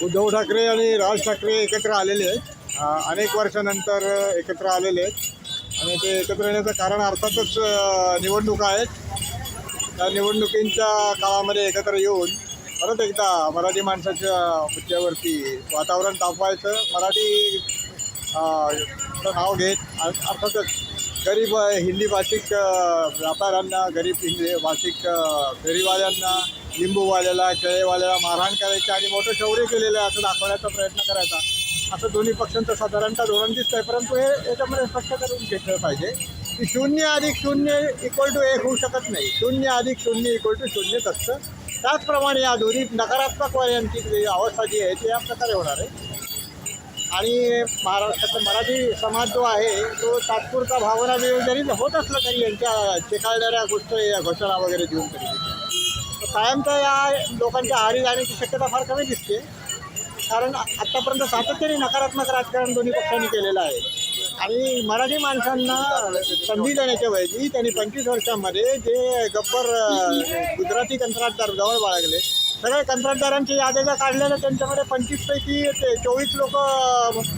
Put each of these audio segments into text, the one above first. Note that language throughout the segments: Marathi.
उद्धव ठाकरे आणि राज ठाकरे एकत्र आलेले आहेत. अनेक वर्षानंतर एकत्र आलेले आहेत आणि ते एकत्र येण्याचं कारण अर्थातच निवडणुका आहेत. त्या निवडणुकींच्या काळामध्ये एकत्र येऊन परत एकदा मराठी माणसाच्या मुद्द्यावरती वातावरण तापवायचं, मराठी चं नाव घेत अर्थातच गरीब हिंदी भाषिक व्यापाऱ्यांना, गरीब हिंदी भाषिक फेरीवाल्यांना, लिंबूवाल्याला, केळेवाल्याला मारहाण करायची आणि मोठं शौर्य केलेलं आहे असं दाखवण्याचा प्रयत्न करायचा, असं दोन्ही पक्षांचं साधारणतः धोरण दिसतं आहे. परंतु हे याच्यामध्ये स्पष्ट करून घेतलं पाहिजे की 0+0 = 1 होऊ शकत नाही. 0+0 = 0च असतं. त्याचप्रमाणे या दोन्ही नकारात्मक वाल्यांची जी अवस्था जी आहे ती या प्रकारे होणार आहे. आणि महाराष्ट्राचा मराठी समाज जो आहे तो तात्पुरता भावना वियोग जरी होत असलं तरी यांच्या चिकाळणाऱ्या गोष्टी या घोषणा वगैरे देऊन तरी कायमचा या लोकांच्या आहारी जाण्याची शक्यता फार कमी दिसते. कारण आत्तापर्यंत सातत्याने नकारात्मक राजकारण दोन्ही पक्षांनी केलेलं आहे आणि मराठी माणसांना संधी देण्याच्या ऐवजी त्यांनी 25 वर्षांमध्ये जे गब्बर गुजराती कंत्राटदार जवळ बाळगले, सगळे कंत्राटदारांची याद्या ज्या काढलेल्या त्यांच्यामध्ये 25 पैकी 24 लोक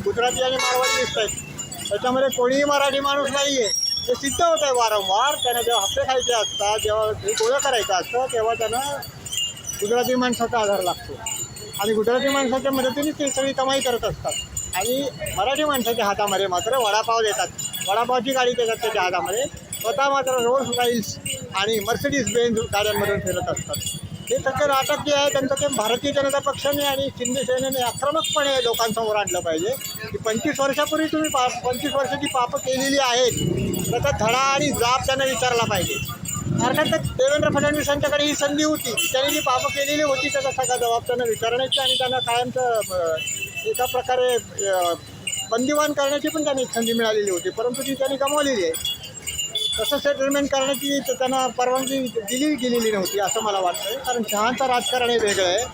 गुजराती आणि मारवाडी दिसत आहेत. त्याच्यामध्ये कोणीही मराठी माणूस नाही आहे. ते सिद्ध होत आहे वारंवार. त्यांना जेव्हा हप्ते खायचे असतात, जेव्हा गोळं करायचं असतं, तेव्हा त्यांना गुजराती माणसाचा आधार लागतो आणि गुजराती माणसाच्या मदतीने ते सगळी कमाई करत असतात. आणि मराठी माणसाच्या हातामध्ये मात्र वडापाव देतात, वडापावची गाडी देतात त्याच्या हातामध्ये. स्वतः मात्र रोल्स रॉयल्स आणि मर्सिडीज बेंझ गाड्यांमधून फिरत असतात. हे त्याचं नाटक जे आहे त्यांचं ते भारतीय जनता पक्षाने आणि शिंदे सेनेने आक्रमकपणे लोकांसमोर आणलं पाहिजे की 25 वर्षापूर्वी तुम्ही 25 वर्षाची पापं केलेली आहेत, त्याचा धडा आणि जाब त्यांना विचारला पाहिजे. अर्थात देवेंद्र फडणवीसांच्याकडे ही संधी होती, त्यांनी जी पापं केलेली होती त्याचा सगळा जबाब त्यांना विचारण्याची आणि त्यांना कायमचं एका प्रकारे बंदिवान करण्याची पण त्यांनी संधी मिळालेली होती, परंतु ती त्यांनी गमावलेली आहे. तसं सेटलमेंट करण्याची त्यांना परवानगी दिली गेलेली नव्हती असं मला वाटतं. कारण शहांचं राजकारण हे वेगळं आहे.